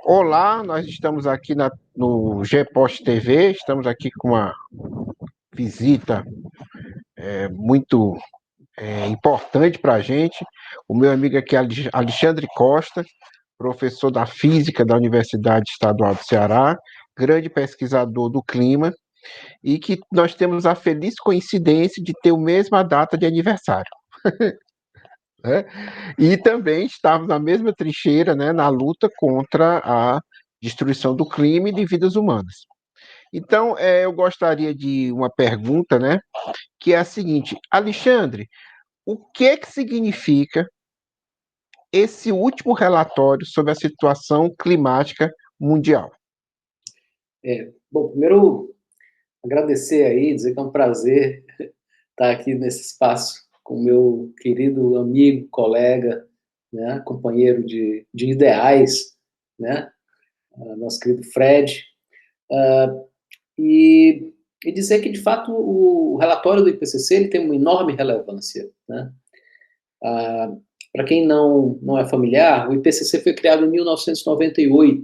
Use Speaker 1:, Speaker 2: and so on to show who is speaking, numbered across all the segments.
Speaker 1: Olá, nós estamos aqui no GPost TV, estamos aqui com uma visita muito importante para a gente. O meu amigo aqui é Alexandre Costa, professor da Física da Universidade Estadual do Ceará, grande pesquisador do clima, e que nós temos a feliz coincidência de ter a mesma data de aniversário, né? E também estamos na mesma trincheira, né, na luta contra a destruição do clima e de vidas humanas. Então, eu gostaria de uma pergunta, né, que é a seguinte: Alexandre, o que significa esse último relatório sobre a situação climática mundial?
Speaker 2: Bom, primeiro agradecer aí, dizer que é um prazer estar aqui nesse espaço com o meu querido amigo, colega, né, companheiro de ideais, né, nosso querido Fred, e, e dizer que, de fato, o relatório do IPCC ele tem uma enorme relevância, né. Para quem não é familiar, o IPCC foi criado em 1998,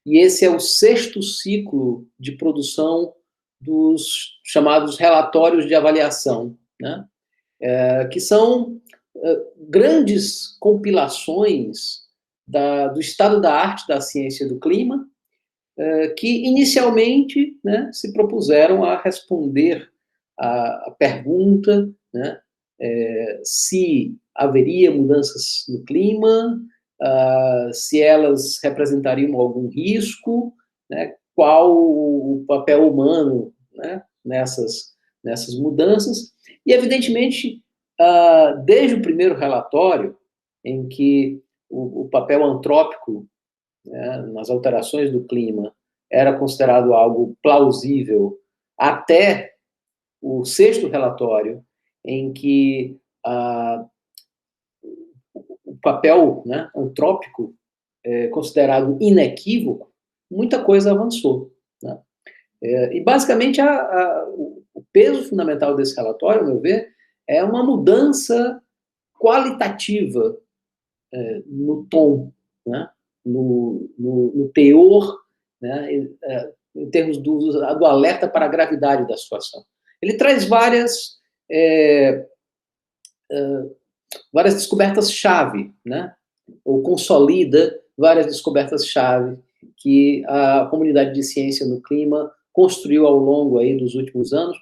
Speaker 2: e esse é o sexto ciclo de produção dos chamados relatórios de avaliação, né? Que são grandes compilações do estado da arte da ciência do clima, que inicialmente, né, se propuseram a responder a pergunta, né, se haveria mudanças no clima, se elas representariam algum risco, né, qual o papel humano, né, nessas mudanças. E, evidentemente, desde o primeiro relatório, em que o papel antrópico, né, nas alterações do clima era considerado algo plausível, até o sexto relatório, em que o papel, né, antrópico é considerado inequívoco, muita coisa avançou, né? E basicamente o peso fundamental desse relatório, ao meu ver, é uma mudança qualitativa no tom, né, no teor, né, em termos do alerta para a gravidade da situação. Ele traz é, várias descobertas-chave, né? Ou consolida várias descobertas-chave que a comunidade de ciência no clima construiu ao longo aí dos últimos anos,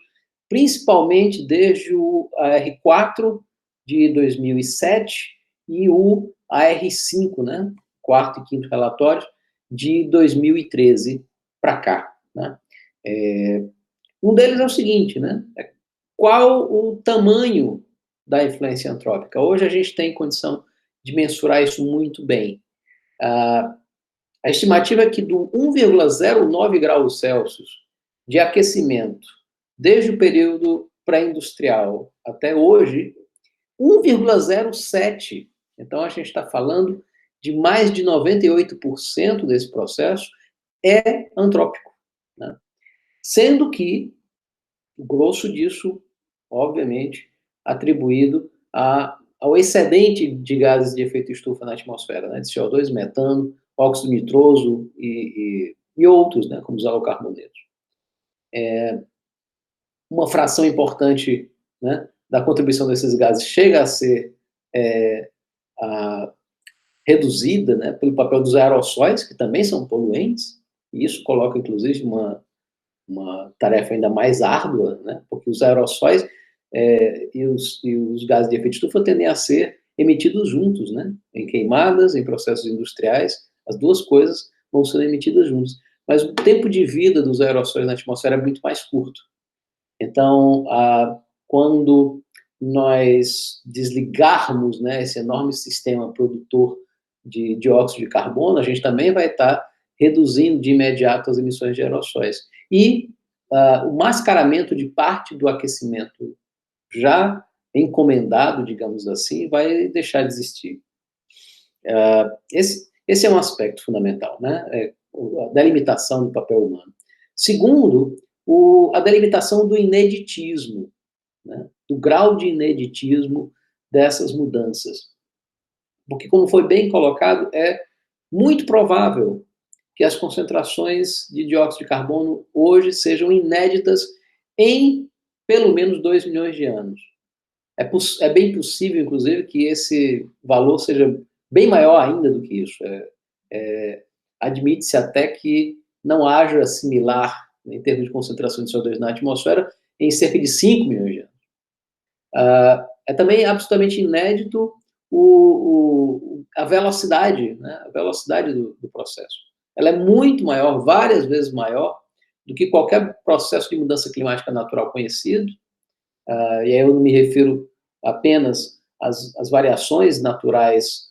Speaker 2: principalmente desde o AR4 de 2007 e o AR5, né? Quarto e quinto relatório, de 2013 para cá, né? Um deles é o seguinte, né? Qual o tamanho da influência antrópica? Hoje a gente tem condição de mensurar isso muito bem. A estimativa é que do 1,09 graus Celsius de aquecimento, desde o período pré-industrial até hoje, 1,07. Então a gente está falando de mais de 98% desse processo é antrópico, né? Sendo que o grosso disso, obviamente, atribuído ao excedente de gases de efeito estufa na atmosfera, né, de CO2, metano, óxido nitroso e outros, né, como os halocarbonetos. Uma fração importante, né, da contribuição desses gases chega a ser a, reduzida, né, pelo papel dos aerossóis, que também são poluentes, e isso coloca, inclusive, uma tarefa ainda mais árdua, né, porque os aerossóis e os gases de efeito estufa tendem a ser emitidos juntos, né, em queimadas, em processos industriais, as duas coisas vão sendo emitidas juntas. Mas o tempo de vida dos aerossóis na atmosfera é muito mais curto. Então, quando nós desligarmos, né, esse enorme sistema produtor de dióxido de carbono, a gente também vai estar reduzindo de imediato as emissões de aerossóis. E o mascaramento de parte do aquecimento já encomendado, digamos assim, vai deixar de existir. Esse é um aspecto fundamental, né? A delimitação do papel humano. Segundo, a delimitação do ineditismo, né? Do grau de ineditismo dessas mudanças. Porque, como foi bem colocado, muito provável que as concentrações de dióxido de carbono hoje sejam inéditas em pelo menos 2 milhões de anos. É bem possível, inclusive, que esse valor seja bem maior ainda do que isso. Admite-se até que não haja similar, em termos de concentração de CO2 na atmosfera, em cerca de 5 milhões de anos. É também absolutamente inédito a velocidade, né? A velocidade do processo. Ela é muito maior, várias vezes maior, do que qualquer processo de mudança climática natural conhecido. E aí eu não me refiro apenas às variações naturais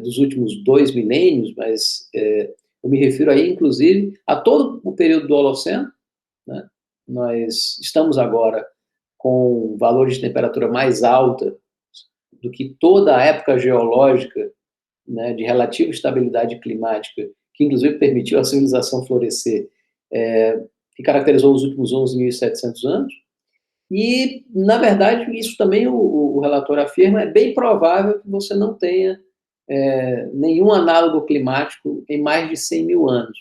Speaker 2: dos últimos 2 milênios, mas eu me refiro aí, inclusive, a todo o período do Holoceno, né? Nós estamos agora com valores de temperatura mais alta do que toda a época geológica, né, de relativa estabilidade climática, que inclusive permitiu a civilização florescer, que caracterizou os últimos 11.700 anos. E, na verdade, isso também o relatório afirma, é bem provável que você não tenha nenhum análogo climático em mais de 100 mil anos,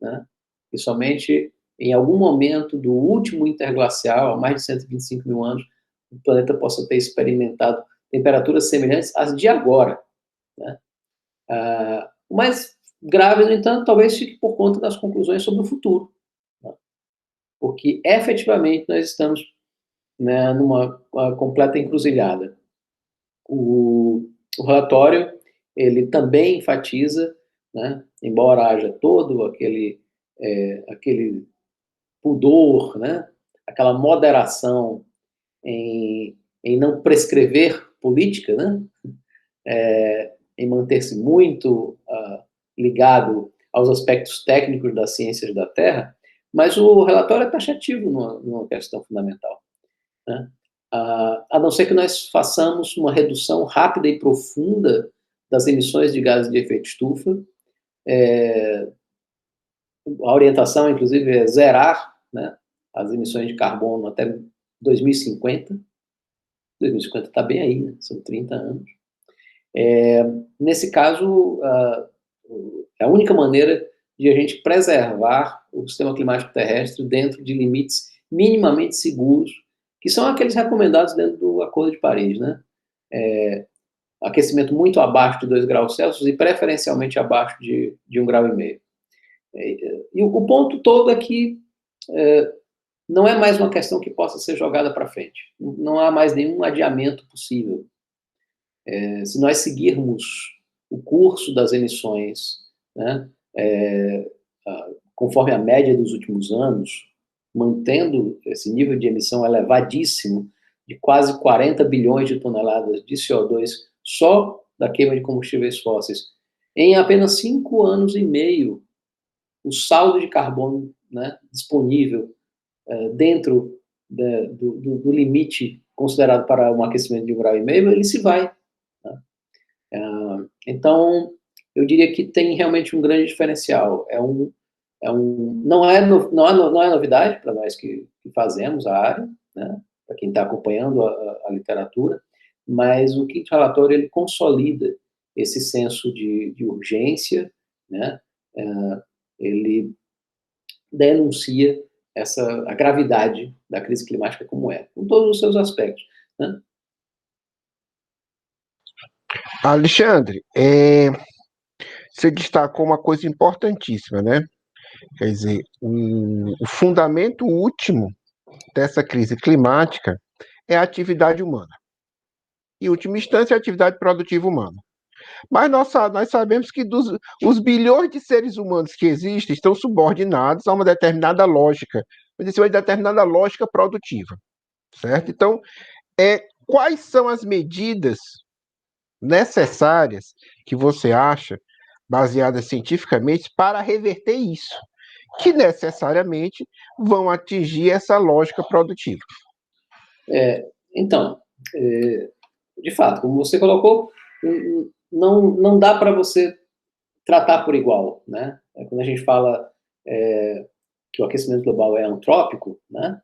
Speaker 2: né? E somente em algum momento do último interglacial, há mais de 125 mil anos, o planeta possa ter experimentado temperaturas semelhantes às de agora, né? O mais grave, no entanto, talvez fique por conta das conclusões sobre o futuro, né? Porque efetivamente nós estamos, né, numa completa encruzilhada. O relatório ele também enfatiza, né, embora haja todo aquele pudor, né, aquela moderação em não prescrever política, né, em manter-se muito ligado aos aspectos técnicos das ciências da Terra, mas o relatório é taxativo numa questão fundamental, né? A não ser que nós façamos uma redução rápida e profunda das emissões de gases de efeito estufa. A orientação, inclusive, é zerar, né, as emissões de carbono até 2050. 2050 está bem aí, né? São 30 anos. Nesse caso, é a única maneira de a gente preservar o sistema climático terrestre dentro de limites minimamente seguros, que são aqueles recomendados dentro do Acordo de Paris, né? Aquecimento muito abaixo de 2 graus Celsius e preferencialmente abaixo de 1,5 grau. E o ponto todo é que não é mais uma questão que possa ser jogada para frente. Não há mais nenhum adiamento possível. Se nós seguirmos o curso das emissões, né, conforme a média dos últimos anos, mantendo esse nível de emissão elevadíssimo de quase 40 bilhões de toneladas de CO2 só da queima de combustíveis fósseis, em apenas 5 anos e meio, o saldo de carbono, né, disponível dentro do limite considerado para um aquecimento de 1,5 grau, ele se vai. Né? Então, eu diria que tem realmente um grande diferencial. Não é novidade para nós que fazemos a área, né? Para quem está acompanhando a literatura, mas o quinto relatório ele consolida esse senso de urgência, né? Ele denuncia a gravidade da crise climática como é, com todos os seus aspectos, né?
Speaker 1: Alexandre, você destacou uma coisa importantíssima, né? Quer dizer, o fundamento último dessa crise climática é a atividade humana. Em última instância, a atividade produtiva humana. Mas nós sabemos que os bilhões de seres humanos que existem estão subordinados a uma determinada lógica, uma determinada lógica produtiva, certo? Então, quais são as medidas necessárias que você acha, baseadas cientificamente, para reverter isso, que necessariamente vão atingir essa lógica produtiva?
Speaker 2: Então, de fato, como você colocou, não dá para você tratar por igual, né? Quando a gente fala que o aquecimento global é antrópico, né?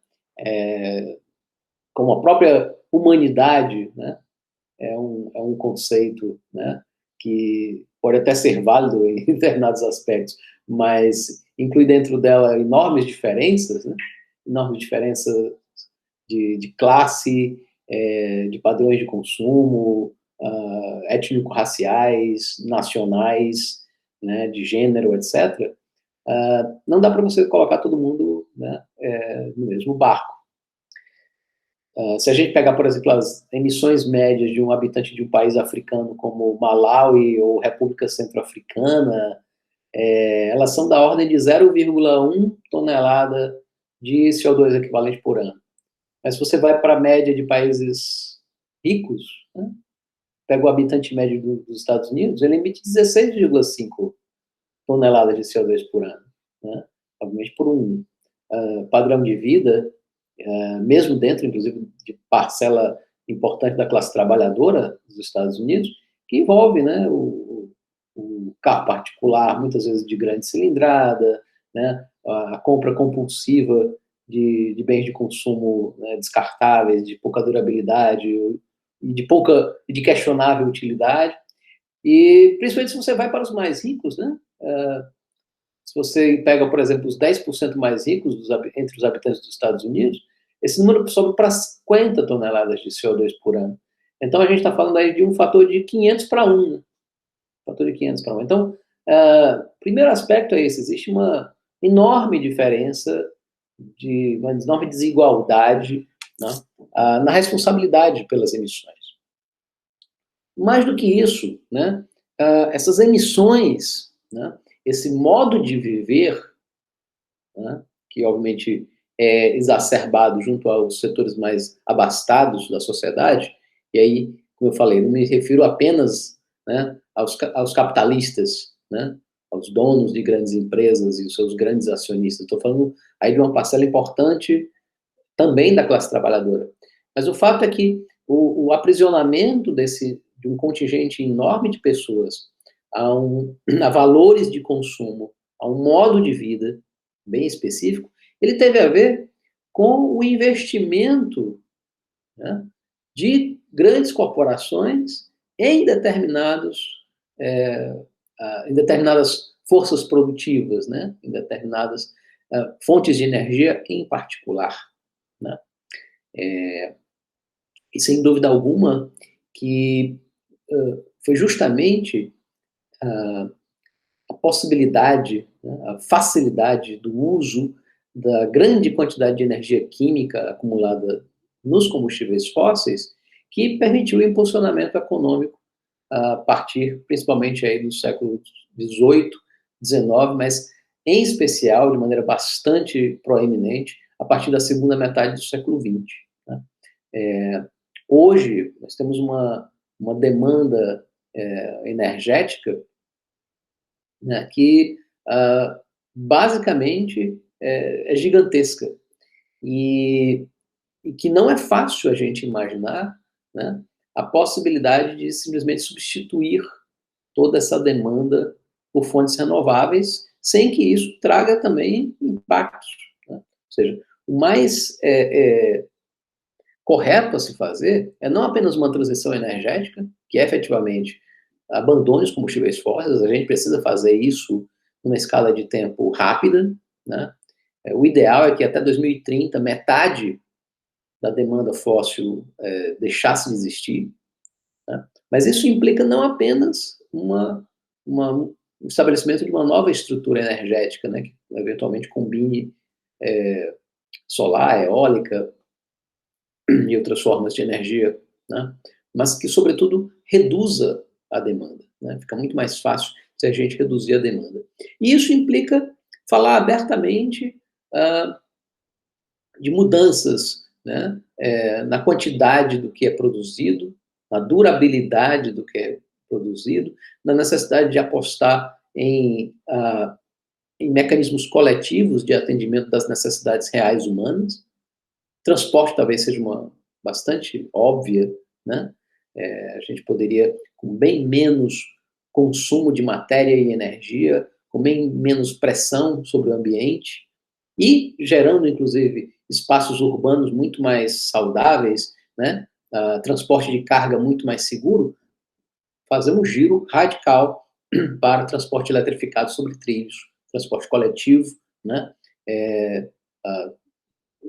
Speaker 2: Como a própria humanidade, né? É um conceito, né? Que pode até ser válido em determinados aspectos, mas inclui dentro dela enormes diferenças, né? Enormes diferenças de classe, de padrões de consumo, étnico-raciais, nacionais, né, de gênero, etc., não dá para você colocar todo mundo, né, no mesmo barco. Se a gente pegar, por exemplo, as emissões médias de um habitante de um país africano como Malawi ou República Centro-Africana, elas são da ordem de 0,1 tonelada de CO2 equivalente por ano. Mas se você vai para a média de países ricos, né, pega o habitante médio dos Estados Unidos, ele emite 16,5 toneladas de CO2 por ano, né? Obviamente por um padrão de vida, mesmo dentro, inclusive, de parcela importante da classe trabalhadora dos Estados Unidos, que envolve, né, o carro particular, muitas vezes de grande cilindrada, né, a compra compulsiva de bens de consumo, né, descartáveis, de pouca durabilidade e de questionável utilidade. E principalmente se você vai para os mais ricos, né? Se você pega, por exemplo, os 10% mais ricos entre os habitantes dos Estados Unidos, esse número sobe para 50 toneladas de CO2 por ano. Então, a gente está falando aí de um fator de 500 para 1. Né? Fator de 500 para 1. Então, primeiro aspecto é esse. Existe uma enorme diferença, uma enorme desigualdade, né, na responsabilidade pelas emissões. Mais do que isso, né, essas emissões, né, esse modo de viver, né, que obviamente é exacerbado junto aos setores mais abastados da sociedade, e aí, como eu falei, não me refiro apenas, né, aos capitalistas, né, aos donos de grandes empresas e os seus grandes acionistas. Estou falando aí de uma parcela importante também da classe trabalhadora. Mas o fato é que o aprisionamento de um contingente enorme de pessoas a valores de consumo, a um modo de vida bem específico, ele teve a ver com o investimento, né, de grandes corporações em em determinadas forças produtivas, né, em determinadas fontes de energia em particular. Né? E sem dúvida alguma que foi justamente a possibilidade, né, a facilidade do uso da grande quantidade de energia química acumulada nos combustíveis fósseis que permitiu o impulsionamento econômico a partir, principalmente aí do século XVIII, XIX, mas em especial, de maneira bastante proeminente, a partir da segunda metade do século XX. Né? Hoje, nós temos uma demanda energética, né, que basicamente é gigantesca e que não é fácil a gente imaginar, né, a possibilidade de simplesmente substituir toda essa demanda por fontes renováveis, sem que isso traga também impactos. Né? Ou seja, o mais correto a se fazer é não apenas uma transição energética, que efetivamente abandone os combustíveis fósseis, a gente precisa fazer isso numa escala de tempo rápida, né? O ideal é que até 2030 metade da demanda fóssil deixasse de existir, né? Mas isso implica não apenas um estabelecimento de uma nova estrutura energética, né, que eventualmente combine solar, eólica e outras formas de energia, né, mas que, sobretudo, reduza a demanda. Né? Fica muito mais fácil se a gente reduzir a demanda. E isso implica falar abertamente de mudanças, né, na quantidade do que é produzido, na durabilidade do que é produzido, na necessidade de apostar em mecanismos coletivos de atendimento das necessidades reais humanas. Transporte talvez seja uma bastante óbvia, né? A gente poderia, com bem menos consumo de matéria e energia, com bem menos pressão sobre o ambiente e gerando, inclusive, espaços urbanos muito mais saudáveis, né? Transporte de carga muito mais seguro, fazer um giro radical para transporte eletrificado sobre trilhos, transporte coletivo, né,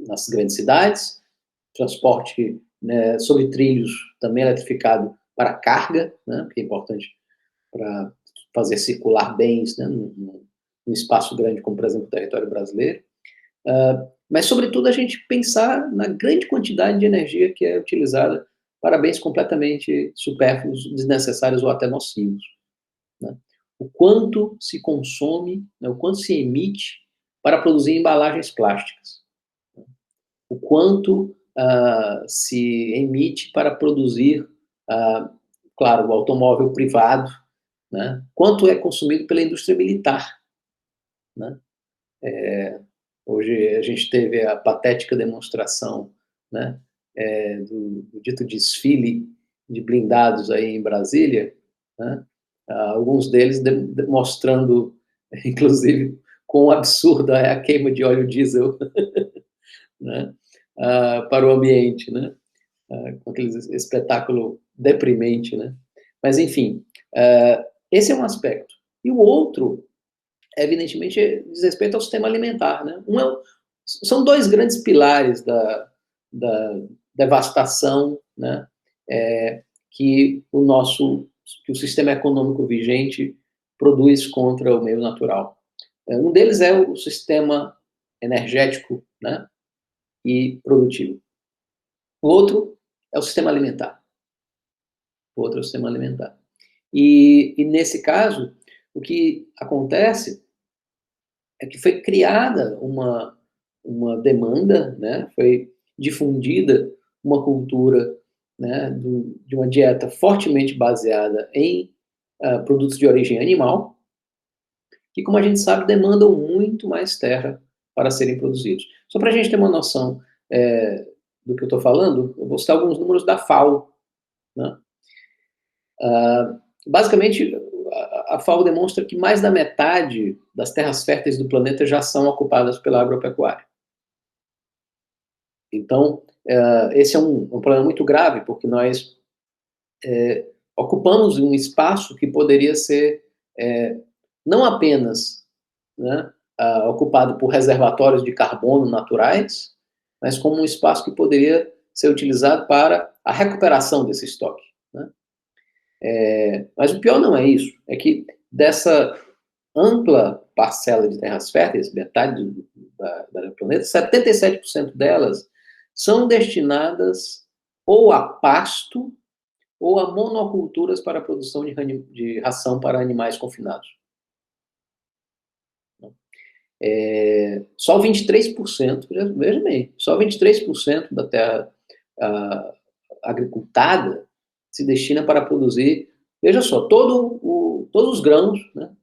Speaker 2: nas grandes cidades, transporte, né, sobre trilhos também eletrificado para carga, né, que é importante para fazer circular bens, né, num espaço grande, como, por exemplo, o território brasileiro. Mas, sobretudo, a gente pensar na grande quantidade de energia que é utilizada para bens completamente supérfluos, desnecessários ou até nocivos, né? O quanto se consome, né, o quanto se emite para produzir embalagens plásticas, né? O quanto se emite para produzir, claro, o automóvel privado, né? Quanto é consumido pela indústria militar, né? Hoje a gente teve a patética demonstração, né, do dito desfile de blindados aí em Brasília, né, alguns deles mostrando, inclusive, quão absurda é a queima de óleo diesel, né, para o ambiente, né, com aquele espetáculo deprimente, né. Mas, enfim, esse é um aspecto. E o outro, evidentemente, diz respeito ao sistema alimentar, né. São dois grandes pilares da devastação, né, que o sistema econômico vigente produz contra o meio natural. Um deles é o sistema energético, né, e produtivo. O outro é o sistema alimentar. O outro é o sistema alimentar. E nesse caso, o que acontece é que foi criada uma demanda, né, foi difundida uma cultura, né, de uma dieta fortemente baseada em produtos de origem animal, que, como a gente sabe, demandam muito mais terra para serem produzidos. Só para a gente ter uma noção do que eu estou falando, eu vou citar alguns números da FAO, né? Basicamente, a FAO demonstra que mais da metade das terras férteis do planeta já são ocupadas pela agropecuária. Então, esse é um problema muito grave, porque nós ocupamos um espaço que poderia ser não apenas, né, ocupado por reservatórios de carbono naturais, mas como um espaço que poderia ser utilizado para a recuperação desse estoque, né? Mas o pior não é isso, é que dessa ampla parcela de terras férteis, metade do planeta, 77% delas são destinadas ou a pasto ou a monoculturas para a produção de ração para animais confinados. Só 23%, veja bem, só 23% da terra agricultada se destina para produzir, veja só, todos os grãos, né?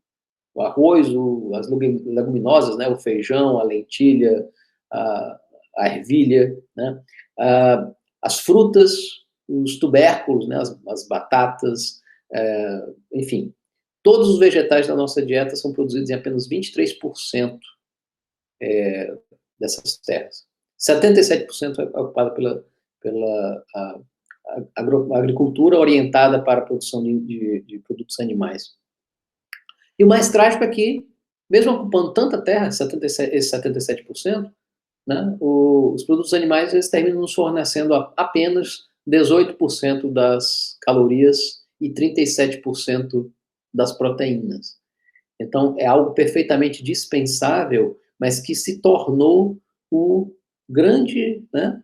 Speaker 2: O arroz, as leguminosas, né? O feijão, a lentilha, a ervilha, né? As frutas, os tubérculos, né? As batatas, enfim, todos os vegetais da nossa dieta são produzidos em apenas 23% dessas terras. 77% é ocupado pela agricultura orientada para a produção de produtos animais. E o mais trágico é que, mesmo ocupando tanta terra, esses 77%, né, os produtos animais eles terminam nos fornecendo apenas 18% das calorias e 37% das proteínas. Então, é algo perfeitamente dispensável, mas que se tornou o grande, né,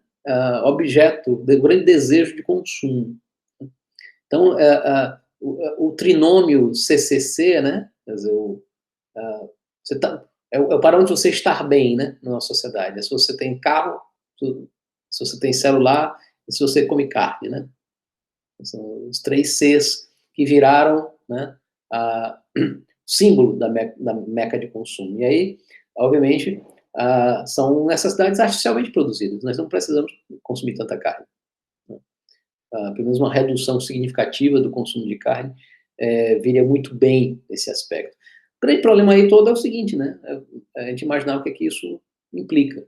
Speaker 2: objeto, o grande desejo de consumo. Então, o trinômio CCC, né, quer dizer, é o parâmetro de você estar bem, né, na nossa sociedade. É se você tem carro, se você tem celular e se você come carne, né. São os 3 Cs que viraram, né, símbolo da meca de consumo. E aí, obviamente, são necessidades artificialmente produzidas. Nós não precisamos consumir tanta carne, né? Pelo menos uma redução significativa do consumo de carne viria muito bem nesse aspecto. O grande problema aí todo é o seguinte, né? A gente imaginar o que é que isso implica.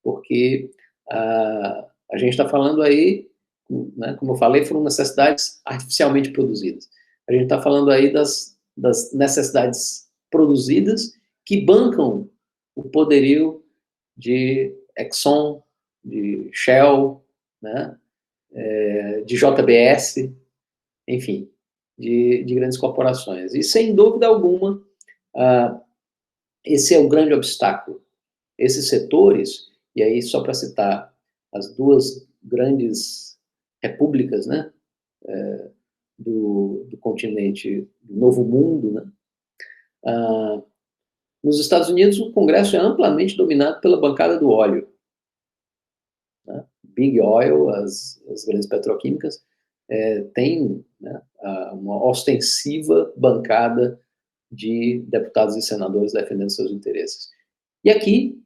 Speaker 2: Porque a gente está falando aí, né, como eu falei, foram necessidades artificialmente produzidas. A gente está falando aí das das necessidades produzidas que bancam o poderio de Exxon, de Shell, né, de JBS, enfim, de grandes corporações. E, sem dúvida alguma, esse é o grande obstáculo. Esses setores, e aí só para citar as duas grandes repúblicas, né, do continente do Novo Mundo, né, nos Estados Unidos o Congresso é amplamente dominado pela bancada do óleo, né? Big Oil, as grandes petroquímicas, tem, né, uma ostensiva bancada de deputados e senadores defendendo seus interesses. E aqui,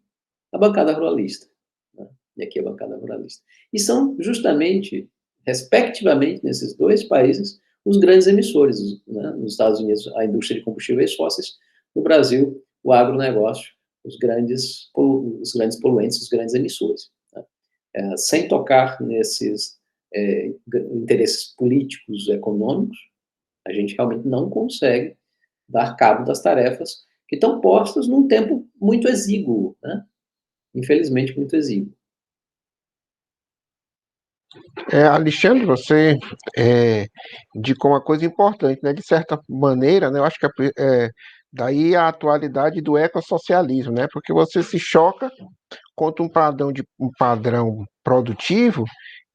Speaker 2: a bancada ruralista. Né? E aqui a bancada ruralista. E são justamente, respectivamente, nesses dois países, os grandes emissores. Né? Nos Estados Unidos, a indústria de combustíveis fósseis. No Brasil, o agronegócio, os grandes poluentes, os grandes emissores. Né? Sem tocar nesses interesses políticos, econômicos, a gente realmente não consegue dar cabo das tarefas que estão postas num tempo muito exíguo, né? Infelizmente muito exíguo.
Speaker 1: Alexandre, você indicou uma coisa importante, né? De certa maneira, né? Eu acho que daí a atualidade do ecossocialismo, né? Porque você se choca contra um padrão produtivo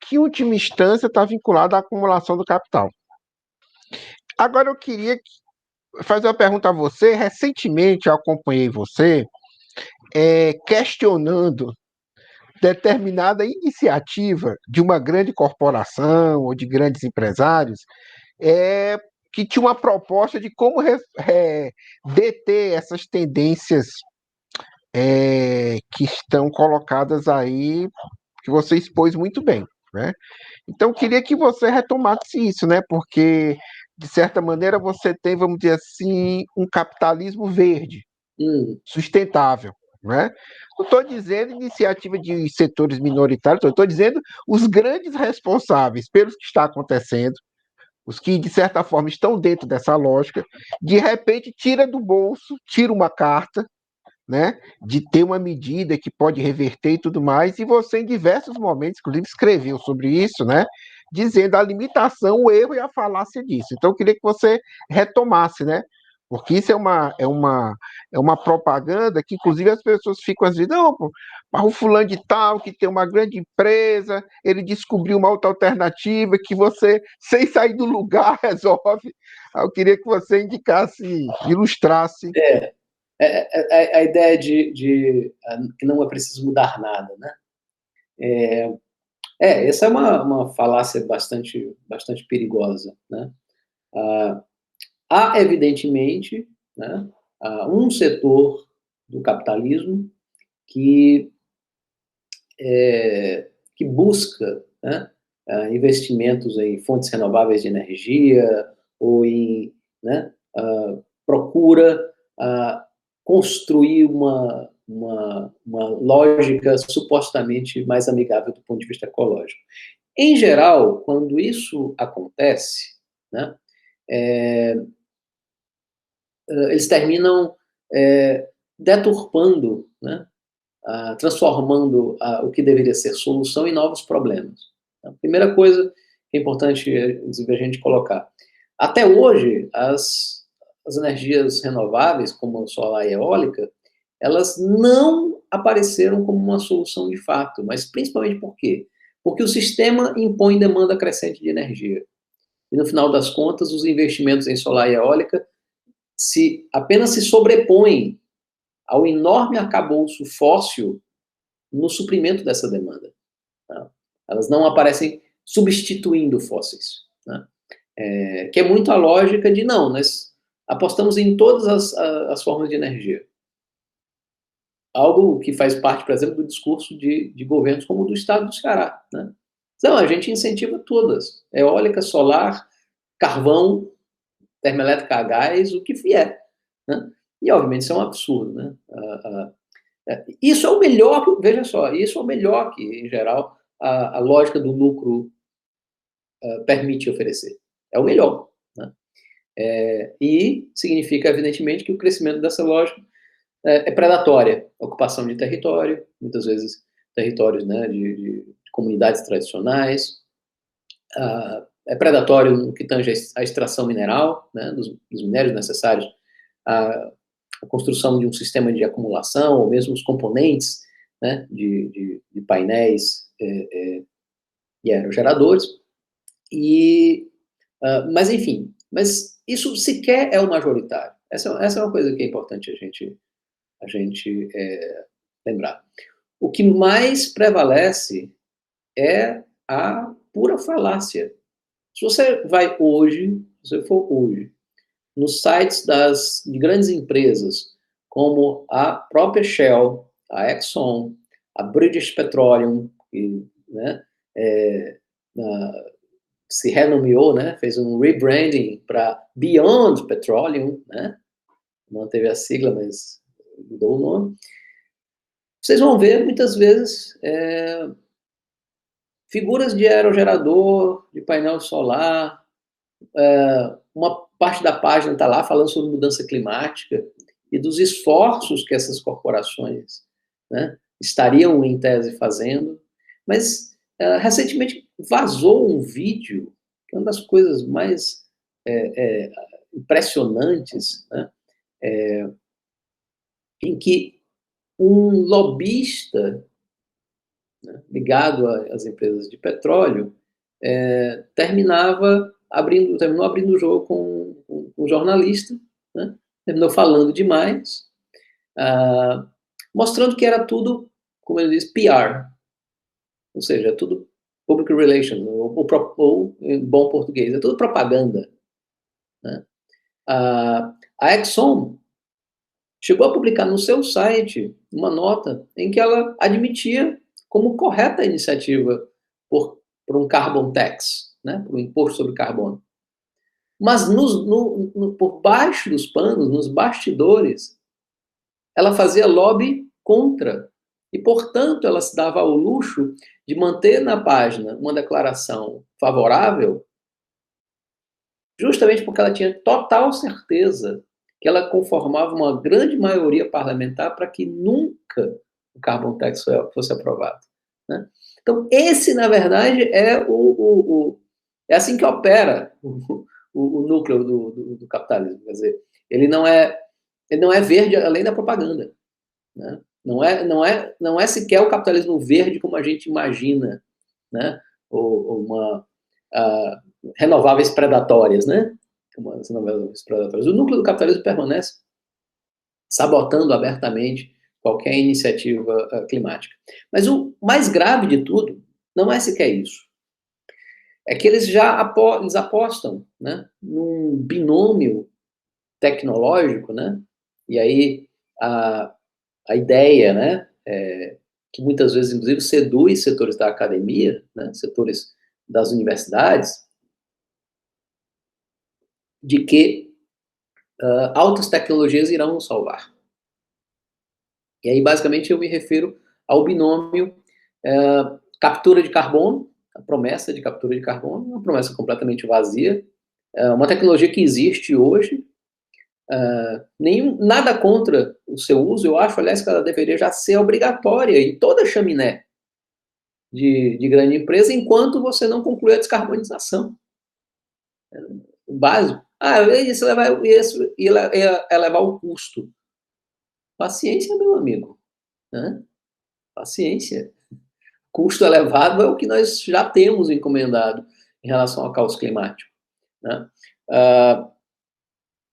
Speaker 1: que, em última instância, está vinculado à acumulação do capital. Agora, eu queria fazer uma pergunta a você. Recentemente, eu acompanhei você questionando determinada iniciativa de uma grande corporação ou de grandes empresários que tinha uma proposta de como deter essas tendências que estão colocadas aí, que você expôs muito bem, né? Então, eu queria que você retomasse isso, né? Porque, de certa maneira, você tem, vamos dizer assim, um capitalismo verde, sustentável, né? Não estou dizendo iniciativa de setores minoritários, estou dizendo os grandes responsáveis pelos que está acontecendo, os que, de certa forma, estão dentro dessa lógica, de repente tira do bolso, tira uma carta, né, de ter uma medida que pode reverter e tudo mais, e você, em diversos momentos, inclusive, escreveu sobre isso, né, dizendo a limitação, o erro e a falácia disso. Então, eu queria que você retomasse, né, porque isso é uma propaganda que, inclusive, as pessoas ficam às vezes, não, pô, mas o fulano de tal, que tem uma grande empresa, ele descobriu uma outra alternativa que você, sem sair do lugar, resolve. Eu queria que você indicasse, ilustrasse.
Speaker 2: A ideia de que não é preciso mudar nada, né? Essa é uma falácia bastante perigosa, né? Há, evidentemente, né, um setor do capitalismo que busca, né, investimentos em fontes renováveis de energia ou em, né, procura construir uma lógica supostamente mais amigável do ponto de vista ecológico. Em geral, quando isso acontece, né, eles terminam deturpando, né, transformando o que deveria ser solução em novos problemas. A primeira coisa que é importante a gente colocar. Até hoje, as energias renováveis, como solar e eólica, elas não apareceram como uma solução de fato, mas principalmente por quê? Porque o sistema impõe demanda crescente de energia. E, no final das contas, os investimentos em solar e eólica apenas se sobrepõem ao enorme arcabouço fóssil no suprimento dessa demanda. Tá? Elas não aparecem substituindo fósseis. Né? Que é muito a lógica de, não, nós apostamos em todas as formas de energia. Algo que faz parte, por exemplo, do discurso de governos como o do estado do Ceará. Né? Então, a gente incentiva todas. Eólica, solar, carvão, termoelétrica a gás, o que vier. Né? E, obviamente, isso é um absurdo. Né? Isso é o melhor, veja só, isso é o melhor que, em geral, a lógica do lucro permite oferecer. É o melhor. Né? E significa, evidentemente, que o crescimento dessa lógica é predatória. Ocupação de território, muitas vezes territórios, né, de comunidades tradicionais. É predatório no que tange a extração mineral, né, dos minérios necessários à construção de um sistema de acumulação, ou mesmo os componentes, né, de painéis e aerogeradores. Mas, enfim, isso sequer é o majoritário. Essa é uma coisa que é importante a gente lembrar. O que mais prevalece é a pura falácia. Se você vai hoje, se você for hoje, nos sites de grandes empresas, como a própria Shell, a Exxon, a British Petroleum, que, né, se renomeou, né, fez um rebranding para Beyond Petroleum, né, manteve a sigla, mas mudou o nome. Vocês vão ver, muitas vezes, figuras de aerogerador, de painel solar, uma parte da página está lá falando sobre mudança climática e dos esforços que essas corporações, né, estariam, em tese, fazendo. Mas, recentemente, vazou um vídeo, que é uma das coisas mais impressionantes, né, em que um lobista, né, ligado às empresas de petróleo, terminou abrindo o jogo com um jornalista, né, terminou falando demais, mostrando que era tudo, como ele diz, PR, ou seja, tudo public relations, ou em bom português, é tudo propaganda. Né? A Exxon chegou a publicar no seu site uma nota em que ela admitia como correta a iniciativa por um carbon tax, né, por um imposto sobre carbono. Mas por baixo dos panos, nos bastidores, ela fazia lobby contra. E, portanto, ela se dava ao luxo de manter na página uma declaração favorável, justamente porque ela tinha total certeza que ela conformava uma grande maioria parlamentar para que nunca o carbon tax fosse aprovado. Né? Então, esse, na verdade, é é assim que opera o núcleo do capitalismo. Quer dizer, ele não é verde além da propaganda. Né? Não é sequer o capitalismo verde como a gente imagina, né? Ou renováveis predatórias, né? As renováveis predatórias. O núcleo do capitalismo permanece sabotando abertamente qualquer iniciativa climática. Mas o mais grave de tudo não é sequer isso. É que eles eles apostam, né, num binômio tecnológico, né? E aí a ideia, né, que muitas vezes, inclusive, seduz setores da academia, né, setores das universidades, de que altas tecnologias irão nos salvar. E aí, basicamente, eu me refiro ao binômio captura de carbono, a promessa de captura de carbono, uma promessa completamente vazia, uma tecnologia que existe hoje, nada contra o seu uso, eu acho, aliás, que ela deveria já ser obrigatória em toda chaminé de grande empresa, enquanto você não conclui a descarbonização. O básico. Isso ia elevar o custo. Paciência, meu amigo. Né? Paciência. Custo elevado é o que nós já temos encomendado em relação ao caos climático. Né?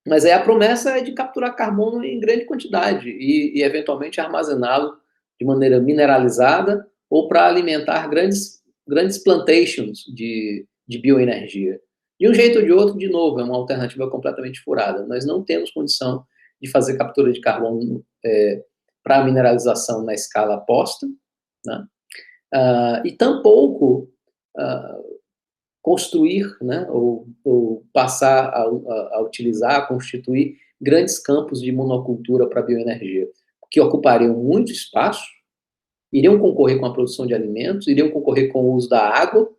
Speaker 2: Mas aí a promessa é de capturar carbono em grande quantidade e eventualmente armazená-lo de maneira mineralizada ou para alimentar grandes plantations de bioenergia. De um jeito ou de outro, de novo, é uma alternativa completamente furada. Nós não temos condição de fazer captura de carbono para mineralização na escala posta, né? E tampouco construir, né, ou passar a utilizar, a constituir grandes campos de monocultura para bioenergia, que ocupariam muito espaço, iriam concorrer com a produção de alimentos, iriam concorrer com o uso da água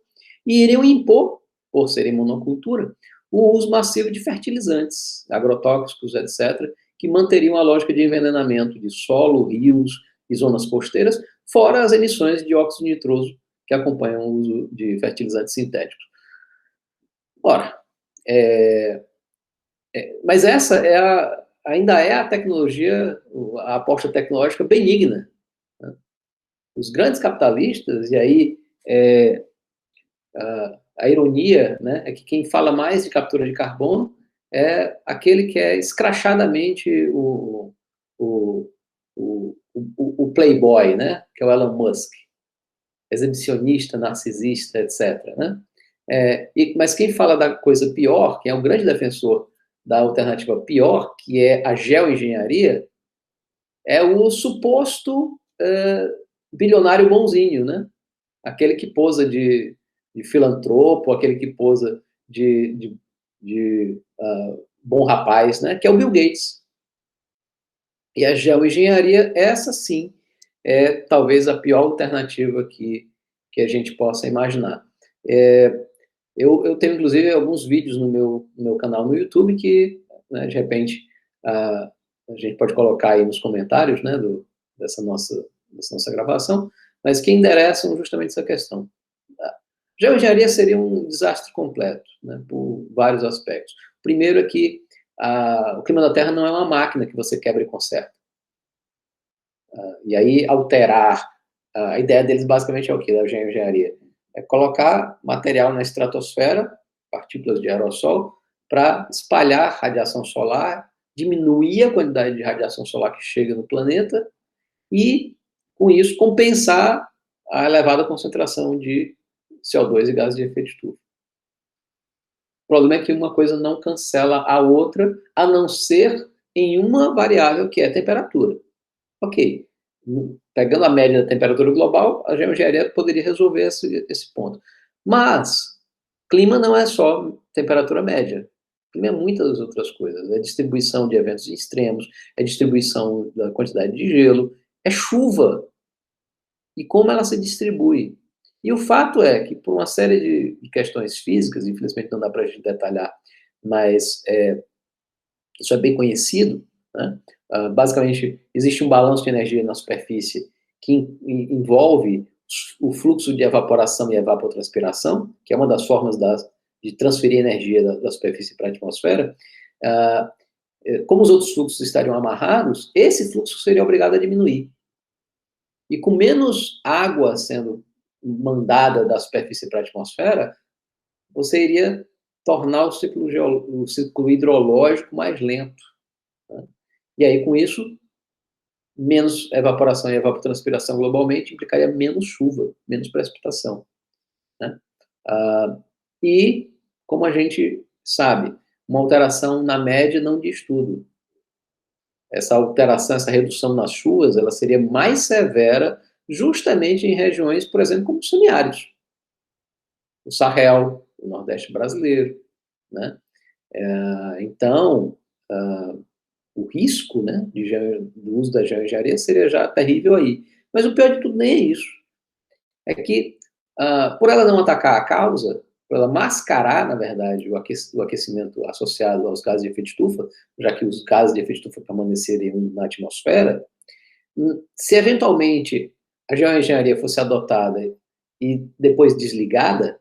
Speaker 2: e iriam impor, por serem monocultura, o uso massivo de fertilizantes, agrotóxicos, etc., que manteriam a lógica de envenenamento de solo, rios e zonas costeiras, fora as emissões de dióxido nitroso que acompanham o uso de fertilizantes sintéticos. Ora, mas essa ainda é a tecnologia, a aposta tecnológica benigna. Né? Os grandes capitalistas, e aí a ironia, né, é que quem fala mais de captura de carbono é aquele que é escrachadamente o playboy, né, que é o Elon Musk, exibicionista, narcisista, etc. Né? Mas quem fala da coisa pior, quem é o grande defensor da alternativa pior, que é a geoengenharia, é o suposto bilionário bonzinho, né? Aquele que posa de filantropo, aquele que posa de bom rapaz, né? Que é o Bill Gates. E a geoengenharia, essa sim, é talvez a pior alternativa que a gente possa imaginar. Eu tenho, inclusive, alguns vídeos no meu canal no YouTube que, né, de repente, a gente pode colocar aí nos comentários, né, dessa nossa gravação, mas que endereçam justamente essa questão. A geoengenharia seria um desastre completo, né, por vários aspectos. Primeiro é que o clima da Terra não é uma máquina que você quebra e conserta. E aí, alterar, a ideia deles basicamente é o que, da geoengenharia? É colocar material na estratosfera, partículas de aerossol, para espalhar radiação solar, diminuir a quantidade de radiação solar que chega no planeta e, com isso, compensar a elevada concentração de CO2 e gases de efeito estufa. O problema é que uma coisa não cancela a outra, a não ser em uma variável que é a temperatura. Ok, pegando a média da temperatura global, a geoengenharia poderia resolver esse ponto. Mas, clima não é só temperatura média. Clima é muitas outras coisas. É distribuição de eventos extremos, é distribuição da quantidade de gelo, é chuva. E como ela se distribui. E o fato é que, por uma série de questões físicas, infelizmente não dá para a gente detalhar, mas isso é bem conhecido, né? Basicamente, existe um balanço de energia na superfície que envolve o fluxo de evaporação e evapotranspiração, que é uma das formas de transferir energia da superfície para a atmosfera. Como os outros fluxos estariam amarrados, esse fluxo seria obrigado a diminuir. E com menos água sendo mandada da superfície para a atmosfera, você iria tornar o ciclo hidrológico mais lento. Né? E aí, com isso, menos evaporação e evapotranspiração globalmente implicaria menos chuva, menos precipitação. Né? E, como a gente sabe, uma alteração na média não diz tudo. Essa alteração, essa redução nas chuvas, ela seria mais severa justamente em regiões, por exemplo, como o semiárido. O Sahel, o Nordeste brasileiro. Né? Então, o risco, né, do uso da geoengenharia seria já terrível aí. Mas o pior de tudo nem é isso. É que, por ela não atacar a causa, por ela mascarar, na verdade, o aquecimento associado aos gases de efeito estufa, já que os gases de efeito estufa permaneceriam na atmosfera, se eventualmente a geoengenharia fosse adotada e depois desligada,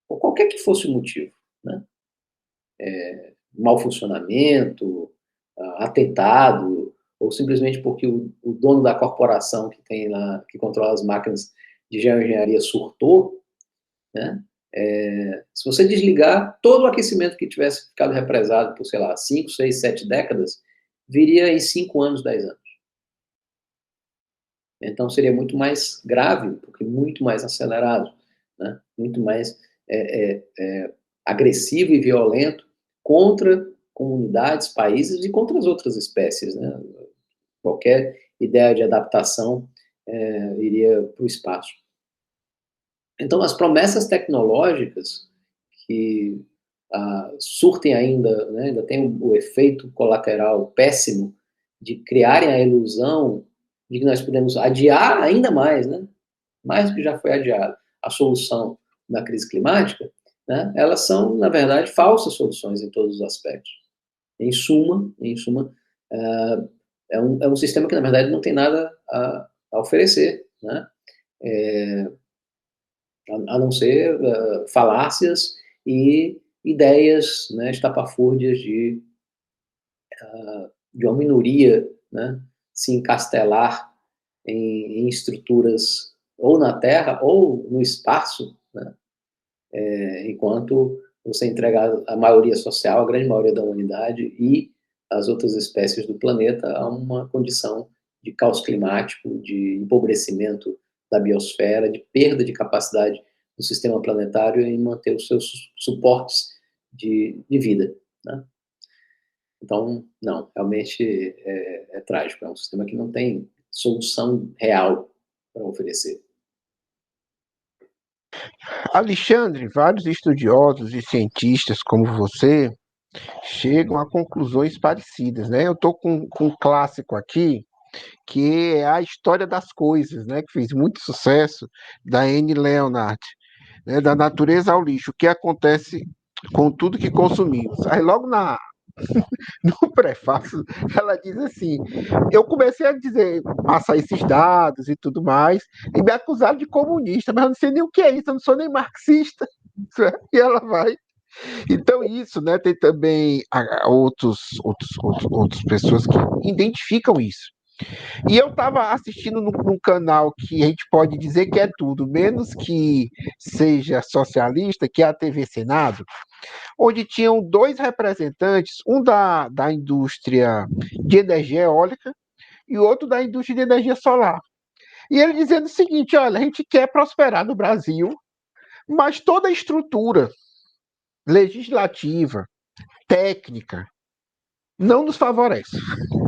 Speaker 2: por qualquer que fosse o motivo, né? Mau funcionamento, atentado, ou simplesmente porque o dono da corporação que controla as máquinas de geoengenharia surtou, né? Se você desligar, todo o aquecimento que tivesse ficado represado por, sei lá, 5, 6, 7 décadas, viria em 5 anos, 10 anos. Então seria muito mais grave, porque muito mais acelerado, né? Muito mais agressivo e violento contra comunidades, países e contra as outras espécies, né? Qualquer ideia de adaptação iria para o espaço. Então, as promessas tecnológicas que surtem ainda, né, ainda tem o efeito colateral péssimo de criarem a ilusão de que nós podemos adiar ainda mais, né, mais do que já foi adiado, a solução da crise climática, né, elas são, na verdade, falsas soluções em todos os aspectos. Em suma, é um sistema que, na verdade, não tem nada a oferecer, né? A não ser falácias e ideias, né, estapafúrdias de uma minoria, né, se encastelar em estruturas ou na Terra ou no espaço, né, enquanto você entrega a maioria social, a grande maioria da humanidade e as outras espécies do planeta a uma condição de caos climático, de empobrecimento da biosfera, de perda de capacidade do sistema planetário em manter os seus suportes de vida, né? Então, não, realmente é trágico, é um sistema que não tem solução real para oferecer.
Speaker 1: Alexandre, vários estudiosos e cientistas como você chegam a conclusões parecidas, né? Eu estou com um clássico aqui, que é a História das Coisas, né? Que fez muito sucesso, da Anne Leonard, né? Da natureza ao lixo, o que acontece com tudo que consumimos. Aí logo no prefácio, ela diz assim: eu comecei a dizer, passar esses dados e tudo mais, e me acusaram de comunista, mas eu não sei nem o que é isso, eu não sou nem marxista. E ela vai. Então, isso, né? Tem também outras pessoas que identificam isso. E eu estava assistindo num canal que a gente pode dizer que é tudo, menos que seja socialista, que é a TV Senado, onde tinham dois representantes, um da indústria de energia eólica e outro da indústria de energia solar. E ele dizendo o seguinte: olha, a gente quer prosperar no Brasil, mas toda a estrutura legislativa, técnica, não nos favorece.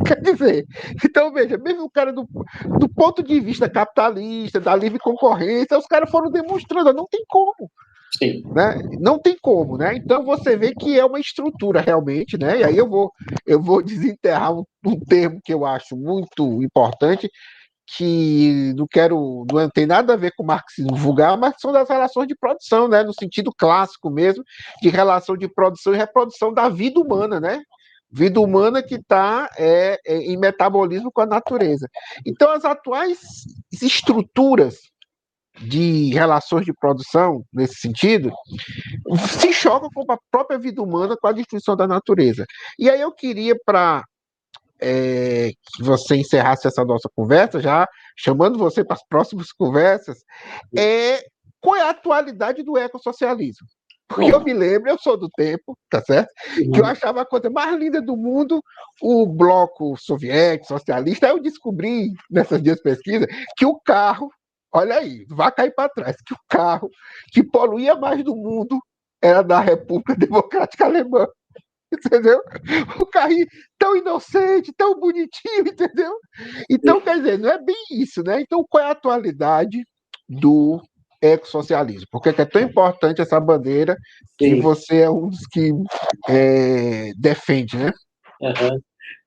Speaker 1: Quer dizer, então veja, mesmo o cara do ponto de vista capitalista, da livre concorrência, os caras foram demonstrando, não tem como.
Speaker 2: Sim.
Speaker 1: Né? Não tem como, né? Então você vê que é uma estrutura realmente, né? E aí eu vou desenterrar um termo que eu acho muito importante, que não tem nada a ver com o marxismo vulgar, mas são das relações de produção, né? No sentido clássico mesmo, de relação de produção e reprodução da vida humana, né? Vida humana que está em metabolismo com a natureza. Então, as atuais estruturas de relações de produção, nesse sentido, se chocam com a própria vida humana, com a destruição da natureza. E aí eu queria, para que você encerrasse essa nossa conversa, já chamando você para as próximas conversas, qual é a atualidade do ecossocialismo? Porque eu
Speaker 2: Bom,
Speaker 1: me lembro, eu sou do tempo, tá certo? Que eu achava a coisa mais linda do mundo o bloco soviético, socialista. Aí eu descobri, nessas dias de pesquisa, que o carro, olha aí, vai cair para trás, que o carro que poluía mais do mundo era da República Democrática Alemã. Entendeu? O carrinho tão inocente, tão bonitinho, entendeu? Então, quer dizer, não é bem isso, né? Então, qual é a atualidade do ecossocialismo? Por que é tão importante essa bandeira que
Speaker 2: sim.
Speaker 1: você é um dos que defende, né?
Speaker 2: Uhum.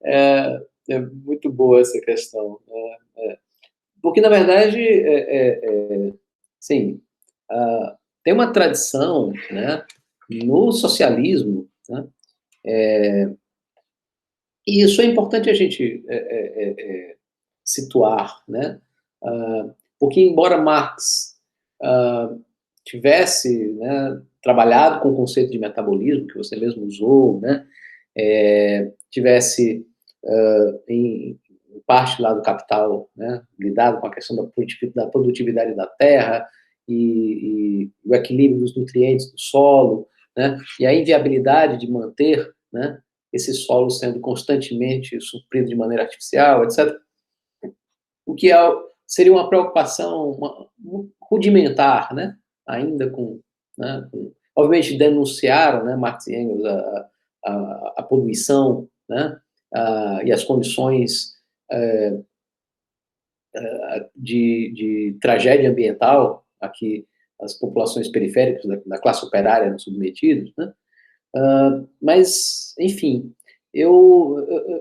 Speaker 2: É muito boa essa questão. Porque, na verdade, sim, tem uma tradição, né, no socialismo, né, e isso é importante a gente situar, né, porque embora Marx tivesse, né, trabalhado com o conceito de metabolismo, que você mesmo usou, né, tivesse em parte lá do capital, né, lidado com a questão da produtividade da terra e o equilíbrio dos nutrientes do solo, né, e a inviabilidade de manter, né, esse solo sendo constantemente suprido de maneira artificial, etc. O que seria uma preocupação rudimentar, né, ainda né, obviamente denunciaram, né, Marx e Engels, a poluição, né, e as condições de tragédia ambiental a que as populações periféricas da classe operária eram submetidas, né? Mas, enfim,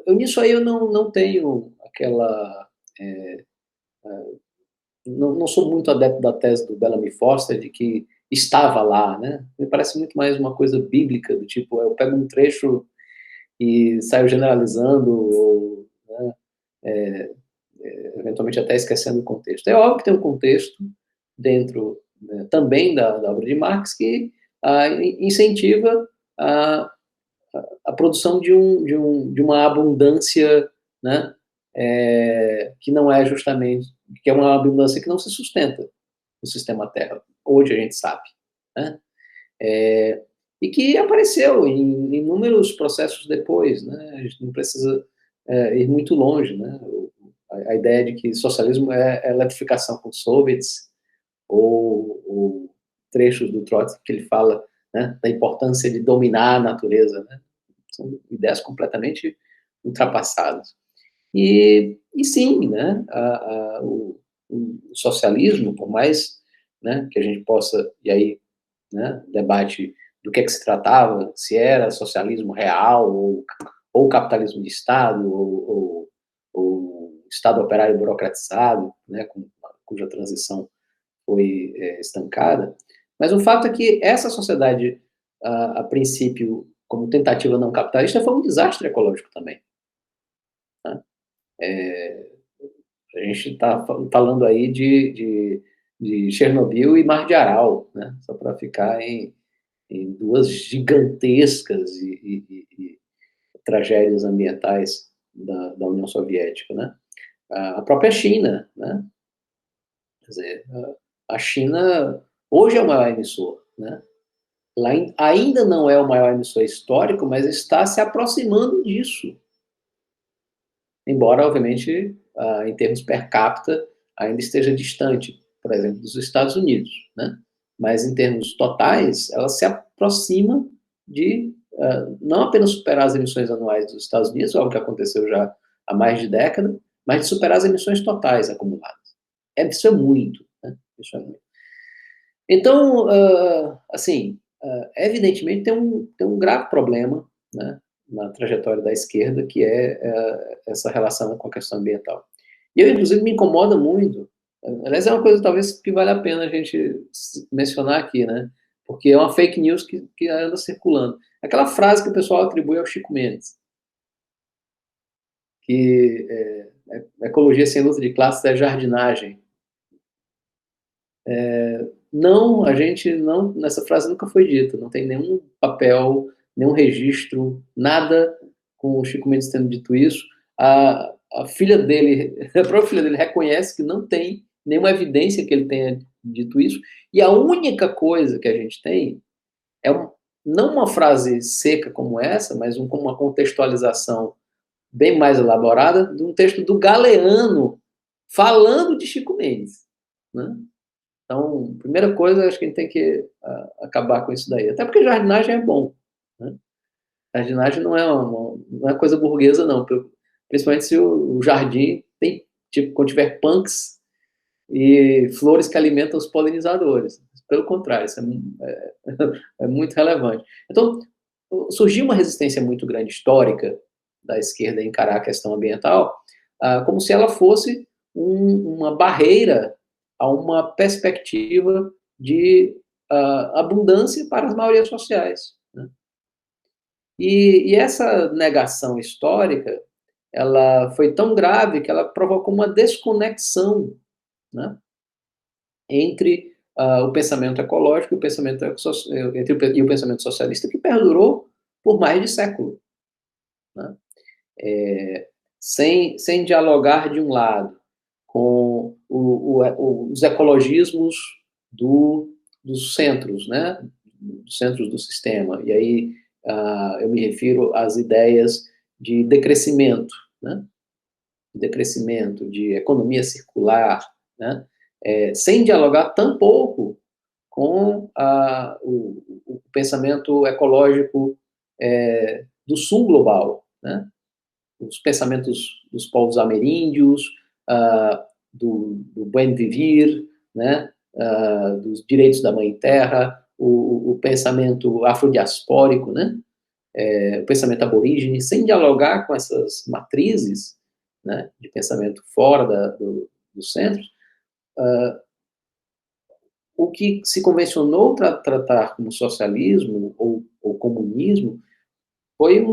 Speaker 2: nisso aí eu não tenho aquela... não sou muito adepto da tese do Bellamy Foster de que estava lá, né? Me parece muito mais uma coisa bíblica, do tipo, eu pego um trecho e saio generalizando, ou, né, eventualmente até esquecendo o contexto. É óbvio que tem um contexto dentro, né, também da obra de Marx que incentiva a, a produção de uma abundância, né, que não é justamente, que é uma abundância que não se sustenta no sistema Terra, hoje a gente sabe, né? E que apareceu em inúmeros processos depois, né? A gente não precisa ir muito longe, né? A ideia de que socialismo é eletrificação com soviets, ou trechos do Trotsky que ele fala, né, da importância de dominar a natureza, né? São ideias completamente ultrapassadas. E sim, né, o socialismo, por mais, né, que a gente possa, e aí, né, debate do que se tratava, se era socialismo real, ou capitalismo de Estado, ou Estado operário burocratizado, né, cuja transição foi estancada, mas o fato é que essa sociedade, a princípio, como tentativa não capitalista, foi um desastre ecológico também. Né? A gente está falando aí de Chernobyl e Mar de Aral, né? Só para ficar em duas gigantescas e tragédias ambientais da União Soviética. Né? A própria China, né? Quer dizer, a China hoje é o maior emissor, né? Lá ainda não é o maior emissor histórico, mas está se aproximando disso. Embora, obviamente, em termos per capita, ainda esteja distante, por exemplo, dos Estados Unidos, né? Mas em termos totais, ela se aproxima de não apenas superar as emissões anuais dos Estados Unidos, algo que aconteceu já há mais de década, mas de superar as emissões totais acumuladas. Isso é muito, né? Isso é muito. Então, assim, evidentemente tem um grave problema, né, na trajetória da esquerda, que é essa relação com a questão ambiental. E eu, inclusive, me incomoda muito, aliás, é uma coisa talvez que vale a pena a gente mencionar aqui, né, porque é uma fake news que anda circulando. Aquela frase que o pessoal atribui ao Chico Mendes, que ecologia sem luta de classes é jardinagem. Não, a gente não, nessa frase nunca foi dita, não tem nenhum papel, nenhum registro, nada com o Chico Mendes tendo dito isso. A filha dele, a própria filha dele reconhece que não tem nenhuma evidência que ele tenha dito isso, e a única coisa que a gente tem é não uma frase seca como essa, mas uma contextualização bem mais elaborada de um texto do Galeano falando de Chico Mendes, né? Então, primeira coisa, acho que a gente tem que acabar com isso daí. Até porque jardinagem é bom. Né? Jardinagem não é coisa burguesa, não. Principalmente se o jardim tem, tipo, quando tiver punks e flores que alimentam os polinizadores. Pelo contrário, isso é muito relevante. Então, surgiu uma resistência muito grande histórica da esquerda em encarar a questão ambiental, como se ela fosse uma barreira a uma perspectiva de abundância para as maiorias sociais. Né? E essa negação histórica, ela foi tão grave que ela provocou uma desconexão, né, entre o pensamento ecológico e o pensamento, e o pensamento socialista, que perdurou por mais de século. Né? Sem dialogar, de um lado, com os ecologismos dos centros, né? Dos centros do sistema. E aí eu me refiro às ideias de decrescimento, né? Decrescimento, de economia circular, né? Sem dialogar tampouco com o pensamento ecológico do sul global, né? Os pensamentos dos povos ameríndios, do bem viver, né? Dos direitos da mãe terra, o pensamento afrodiaspórico, né? O pensamento aborígene, sem dialogar com essas matrizes, né, de pensamento fora dos centros, o que se convencionou tratar como socialismo ou comunismo foi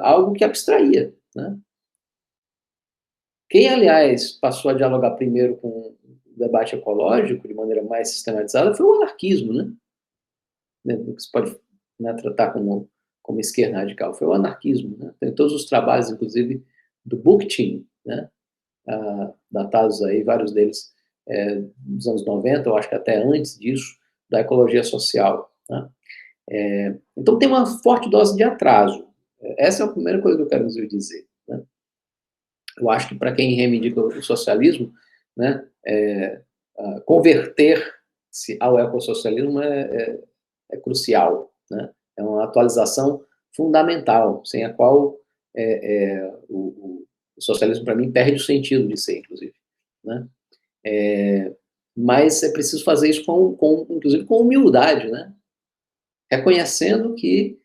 Speaker 2: algo que abstraía, né? Quem, aliás, passou a dialogar primeiro com o debate ecológico de maneira mais sistematizada foi o anarquismo, né? Que se pode, né, tratar como esquerda radical, foi o anarquismo, né? Tem todos os trabalhos, inclusive, do Bakhtin, né? Datados aí, vários deles dos anos 90, eu acho que até antes disso, da ecologia social, né? Então tem uma forte dose de atraso. Essa é a primeira coisa que eu quero dizer, né? Eu acho que para quem reivindica o socialismo, né, converter-se ao ecossocialismo é crucial, né? É uma atualização fundamental, sem a qual o socialismo, para mim, perde o sentido de ser, inclusive, né? Mas é preciso fazer isso, inclusive, com humildade, né? Reconhecendo que,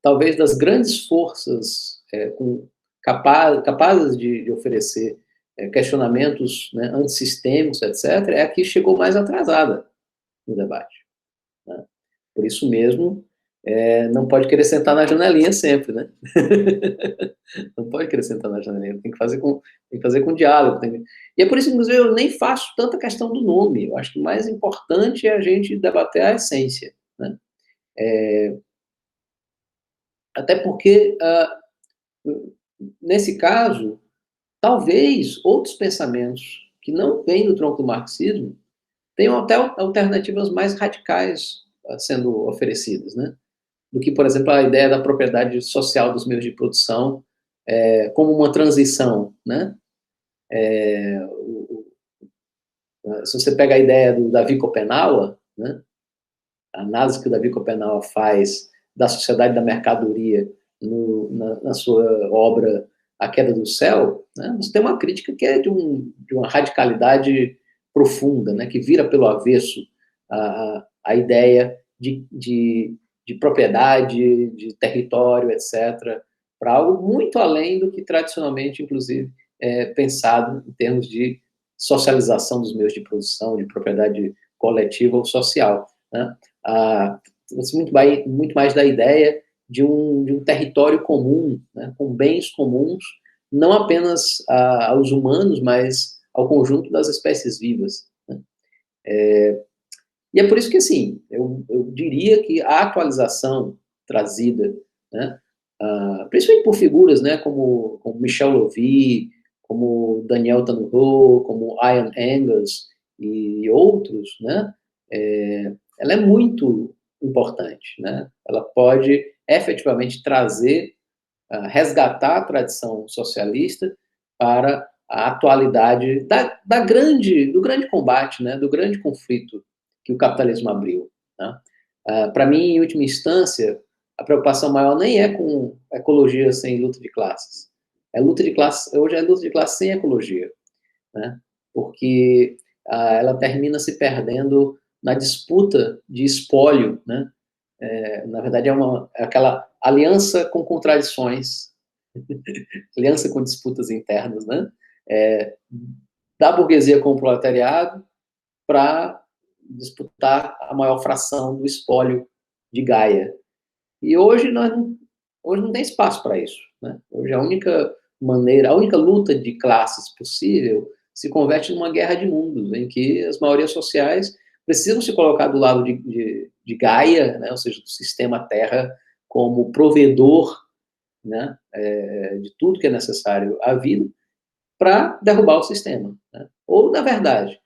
Speaker 2: talvez, das grandes forças capazes de oferecer questionamentos, né, antissistêmicos, etc., é a que chegou mais atrasada no debate, né? Por isso mesmo, não pode querer sentar na janelinha sempre, né? Não pode querer sentar na janelinha, tem que fazer com diálogo. E é por isso, inclusive, eu nem faço tanta questão do nome. Eu acho que o mais importante é a gente debater a essência, né? Até porque, nesse caso, talvez outros pensamentos que não vêm do tronco do marxismo tenham até alternativas mais radicais sendo oferecidas, né? Do que, por exemplo, a ideia da propriedade social dos meios de produção como uma transição, né? Se você pega a ideia do Davi Copenaua, né? A análise que o Davi Copenaua faz da sociedade da mercadoria na sua obra A Queda do Céu, né? Você tem uma crítica que é de uma radicalidade profunda, né? Que vira pelo avesso a ideia de propriedade, de território, etc., para algo muito além do que tradicionalmente, inclusive, é pensado em termos de socialização dos meios de produção, de propriedade coletiva ou social, né? Muito mais da ideia de um território comum, né, com bens comuns, não apenas aos humanos, mas ao conjunto das espécies vivas, né? E é por isso que, assim, eu diria que a atualização trazida, né, principalmente por figuras, né, como Michel Lovy, como Daniel Tanuro, como Ian Engels e outros, né, ela é muito importante, né? Ela pode efetivamente trazer, resgatar a tradição socialista para a atualidade do grande combate, né? Do grande conflito que o capitalismo abriu, né? Para mim, em última instância, a preocupação maior nem é com ecologia sem luta de classes. Hoje é luta de classes sem ecologia, né? Porque ela termina se perdendo na disputa de espólio, né? Na verdade, é aquela aliança com contradições, aliança com disputas internas, né? Da burguesia com o proletariado para disputar a maior fração do espólio de Gaia. E hoje não tem espaço para isso, né? Hoje a única luta de classes possível se converte numa guerra de mundos, em que as maiorias sociais precisam se colocar do lado de Gaia, né? Ou seja, do sistema Terra, como provedor, né, de tudo que é necessário à vida, para derrubar o sistema, né? Ou, na verdade,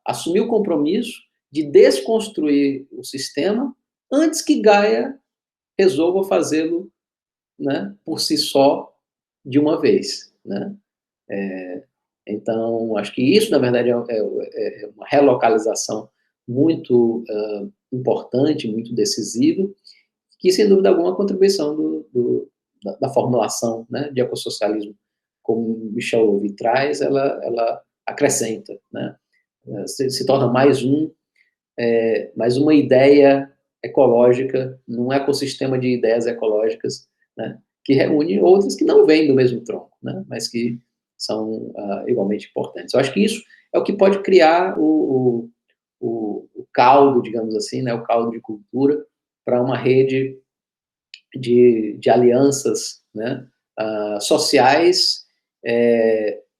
Speaker 2: assumir o compromisso de desconstruir o sistema antes que Gaia resolva fazê-lo, né, por si só, de uma vez, né? Então, acho que isso, na verdade, é uma relocalização muito importante, muito decisiva, que, sem dúvida alguma, a contribuição da formulação, né, de ecossocialismo, como Michel Lovy traz, ela acrescenta, né? Se torna mais uma ideia ecológica, num ecossistema de ideias ecológicas, né, que reúne outras que não vêm do mesmo tronco, né, mas que são igualmente importantes. Eu acho que isso é o que pode criar o caldo, digamos assim, né, o caldo de cultura para uma rede de alianças, né, sociais,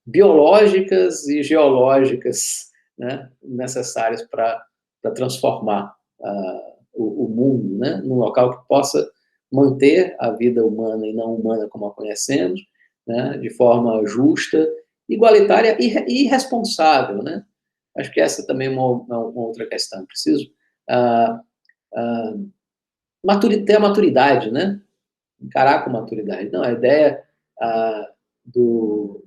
Speaker 2: biológicas e geológicas, né, necessárias para transformar o mundo, né, num local que possa manter a vida humana e não humana como a conhecemos, né, de forma justa, igualitária e responsável, né? Acho que essa também é uma outra questão. Preciso ter a maturidade, né? Encarar com maturidade. Não, a ideia do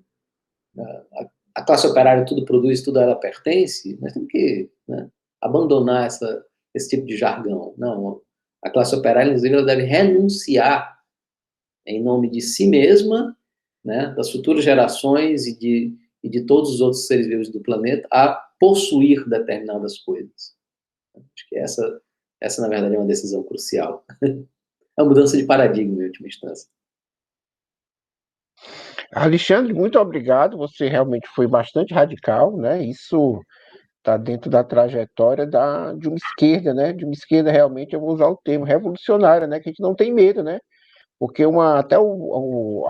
Speaker 2: a classe operária tudo produz, tudo a ela pertence, nós temos que, né, abandonar esse tipo de jargão. Não, a classe operária, inclusive, ela deve renunciar em nome de si mesma, né, das futuras gerações e de todos os outros seres vivos do planeta a possuir determinadas coisas. Acho que essa na verdade, é uma decisão crucial. É uma mudança de paradigma, em última instância.
Speaker 1: Alexandre, muito obrigado. Você realmente foi bastante radical, né? Isso está dentro da trajetória de uma esquerda, né? De uma esquerda realmente, eu vou usar o termo revolucionária, né? Que a gente não tem medo, né? Porque até o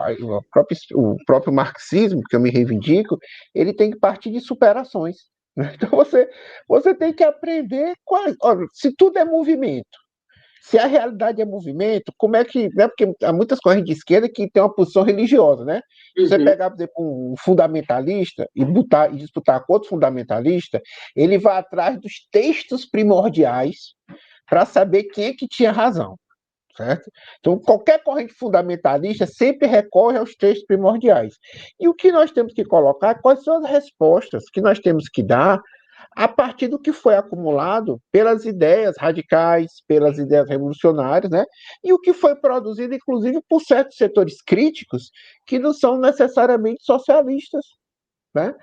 Speaker 1: próprio marxismo, que eu me reivindico, ele tem que partir de superações, né? Então você tem que aprender olha, se tudo é movimento, se a realidade é movimento, como é que. Né, porque há muitas correntes de esquerda que têm uma posição religiosa, né? Se você
Speaker 2: Uhum.
Speaker 1: pegar, por exemplo, um fundamentalista e disputar com outro fundamentalista, ele vai atrás dos textos primordiais para saber quem é que tinha razão. Certo? Então, qualquer corrente fundamentalista sempre recorre aos textos primordiais. E o que nós temos que colocar, quais são as respostas que nós temos que dar a partir do que foi acumulado pelas ideias radicais, pelas ideias revolucionárias, né? E o que foi produzido, inclusive, por certos setores críticos que não são necessariamente socialistas, né?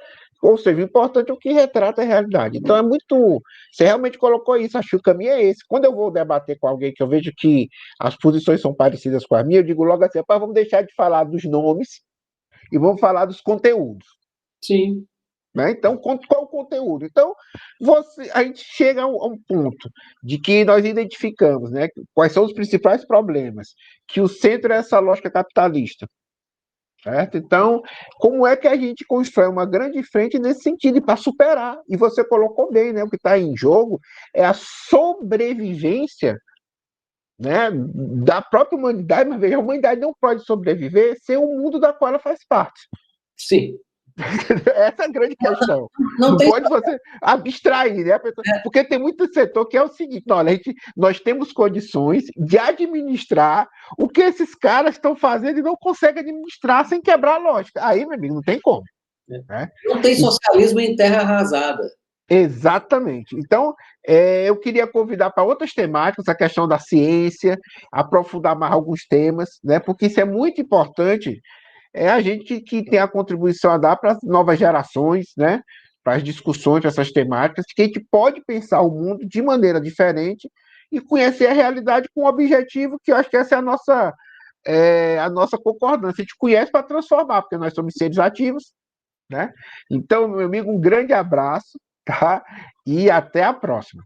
Speaker 1: Ou seja, o importante é o que retrata a realidade. Então é muito. Você realmente colocou isso, acho que o caminho é esse. Quando eu vou debater com alguém que eu vejo que as posições são parecidas com as minhas, eu digo logo assim: vamos deixar de falar dos nomes e vamos falar dos conteúdos.
Speaker 2: Sim.
Speaker 1: Né? Então, qual o conteúdo? Então, a gente chega a um ponto de que nós identificamos, né, quais são os principais problemas, que o centro é essa lógica capitalista. Certo? Então, como é que a gente constrói uma grande frente nesse sentido, para superar? E você colocou bem, né? O que está em jogo é a sobrevivência, né, da própria humanidade, mas veja, a humanidade não pode sobreviver sem o mundo da qual ela faz parte.
Speaker 2: Sim.
Speaker 1: Essa é a grande questão.
Speaker 2: Não
Speaker 1: Não
Speaker 2: tem.
Speaker 1: pode você abstrair, né? Porque tem muito setor que é o seguinte: olha, nós temos condições de administrar o que esses caras estão fazendo e não conseguem administrar sem quebrar a lógica. Aí, meu amigo, não tem como. Né?
Speaker 2: Não tem socialismo em terra arrasada.
Speaker 1: Exatamente. Então, eu queria convidar para outras temáticas, a questão da ciência, aprofundar mais alguns temas, né? Porque isso é muito importante. É a gente que tem a contribuição a dar para as novas gerações, né? Para as discussões, para essas temáticas, que a gente pode pensar o mundo de maneira diferente e conhecer a realidade com um objetivo que eu acho que essa é a nossa concordância. A gente conhece para transformar, porque nós somos seres ativos, né? Então, meu amigo, um grande abraço, tá? E até a próxima.